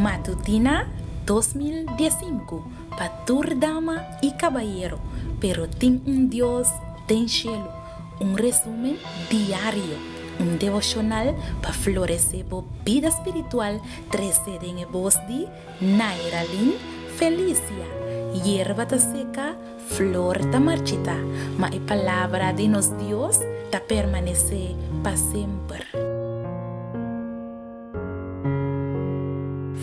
Matutina 2015 para tur dama y caballero, pero tin un Dios ten cielo. Un resumen diario, un devocional para florecer por vida espiritual. 13 en voz de Nairalin Felicia. Hierba ta seca, flor ta marchita, mas a palavra de nos Dios ta permanece para sempre.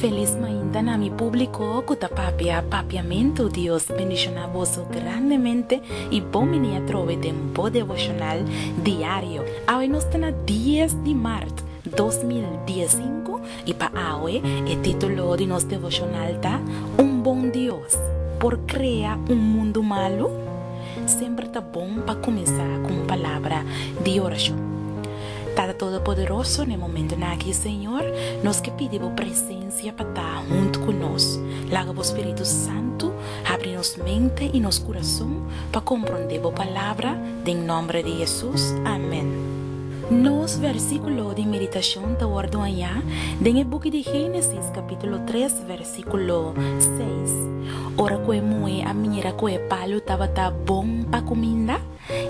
Feliz mainda na mi público kuta papiamento. Dios bendiciona vos grandemente y bomini a trove tempo devocional diario. Hoy nos está 10 de marzo 2015 y para hoy el título de nos devocional está Un bom Dios por crear un mundo malo. Siempre está bom para comenzar con palabra de oración. Tada Todo-Poderoso, en el momento en aquí, Señor, nos que pedimos presencia para estar junto con nos. Laga o Espíritu Santo, abre-nos mente y nos corazón para comprender a palabra, en nombre de Jesús. Amén. Nos versículo de meditación está guardado allá, en el book de Génesis, capítulo 3, versículo 6. Ora que muy a mira que palo estaba bom para comida,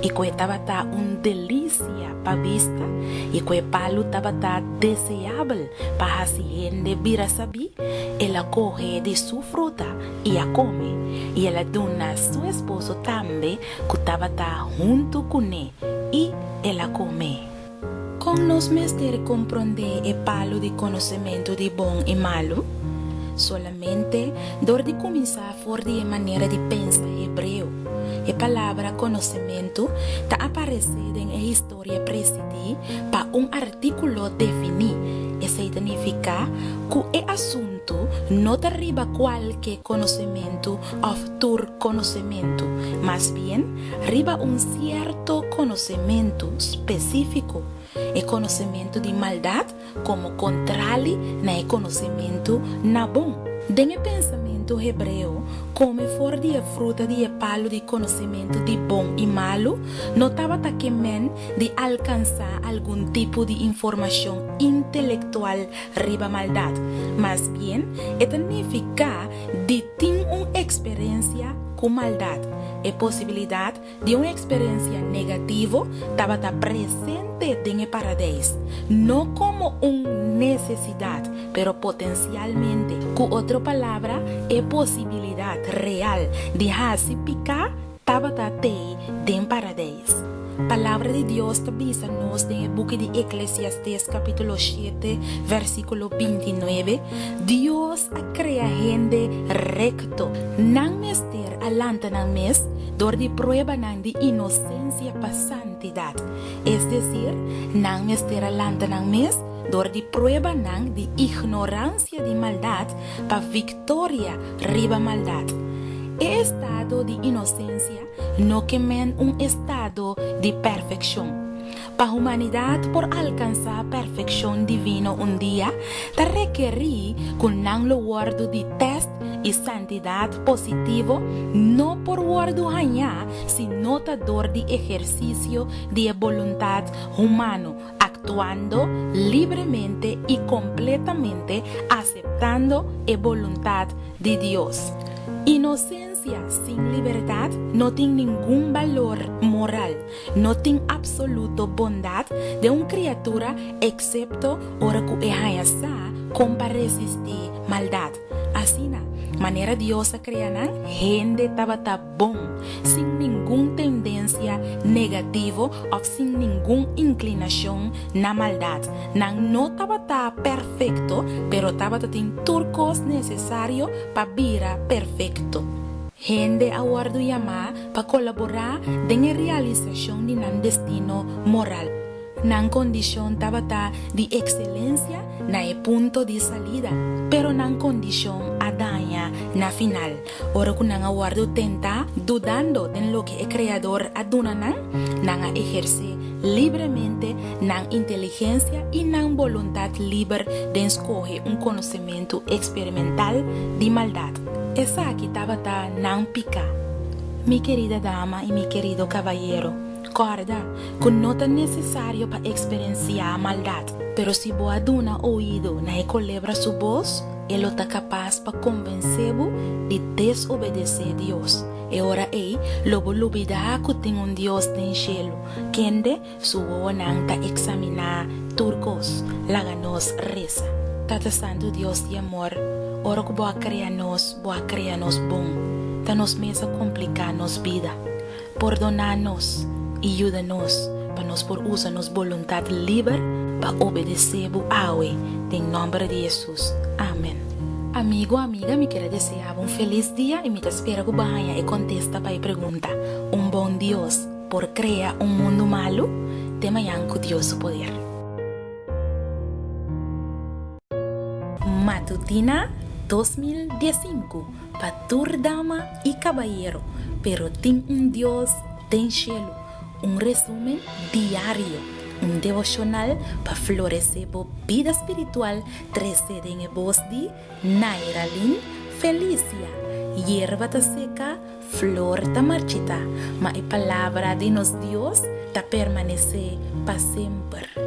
y que estaba un delicia para vista, y que palo estaba deseable para hacer gente vira saber, ella coge de su fruta y a come, y ella dona a su esposo también que estaba junto con él, y ella come. Con nos mester comprender el palo de conocimiento de bon y malo, solamente dor de comenzar por de manera de pensar hebreo. La palabra conocimiento está aparecida en la historia precedida para un artículo definir. Eso significa que el asunto no te arriba cualquier conocimiento o tu conocimiento, más bien arriba un cierto conocimiento específico. El conocimiento de maldad como contrario al conocimiento na bom. En el pensamiento hebreo, como for de fruta de palo de conocimiento de bom y malo, no estaba men de alcanzar algún tipo de información intelectual riba maldad. Más bien, significa de tener una experiencia con maldad. La posibilidad de una experiencia negativa estaba presente en el paraíso, no como una necesidad, pero potencialmente, con otra palabra, la posibilidad real de hacer picar estaba en el paraíso. Palabra de Dios te avisa-nos en el book de Eclesiastés capítulo 7 versículo 29. Dios crea gente recto, nan mester alanta nan mes, dor de prueba nan de inocencia pa santidad. Es decir, nan mester alanta nan mes, dor de prueba nan de ignorancia de maldad pa victoria riba maldad. El estado de inocencia no quemen un estado de perfección. Para la humanidad por alcanzar perfección divina un día, te requerí con lo guardo de test y santidad positivo, no por guardo allá, sino dor de ejercicio de voluntad humano, actuando libremente y completamente aceptando la voluntad de Dios. Inocencia sin libertad no tiene ningún valor moral, no tiene absoluta bondad de una criatura excepto ora que hayasa compareciste maldad. Así manera Dios crea gente estaba bon, sin ninguna tendencia negativa o sin ninguna inclinación na maldad. No estaba perfecto, pero estaba en turcos necesario para vira perfecto. Gente aguardo llamar para colaborar en la realización de un destino moral. Nan condición estaba de excelencia na el punto de salida, pero nan condición daña na final. Ora que nan aguardo tenta dudando de lo que el creador aduna nan ejerce libremente nan inteligencia y nan voluntad libre de escoger un conocimiento experimental de maldad. Esa aquí estaba nan pica. Mi querida dama y mi querido caballero, recorda que no es necesario para experienciar maldad, pero si vos aduna oído na culebra su voz, Ele está capaz para convencer-vos de desobedecer a Deus. E ora logo olvidar que tem Deus no cielo, quem sua onanta examinar turcos, laganos reza. Tata Santo Deus de amor, ora que boa criar nos bom, tá nos mesa complicar nos vida, perdonar-nos e ajuda-nos para nos por usar nos vontade livre para obedecer a Ele, em nome de Jesus. Amém. Amigo, amiga, me quero desejar feliz dia e me espero que você contesta para a pergunta: bom Deus por criar mundo malo? Tema que Deus o poder. Matutina 2015 para toda dama e caballero, pero tem Deus tem cielo. Resumen diário, devocional para florescer a vida espiritual, trazendo em voz de Nairalyn Felicia. Hierba ta seca, flor ta marchita, mas a palavra de nos Deus ta permanecer para sempre.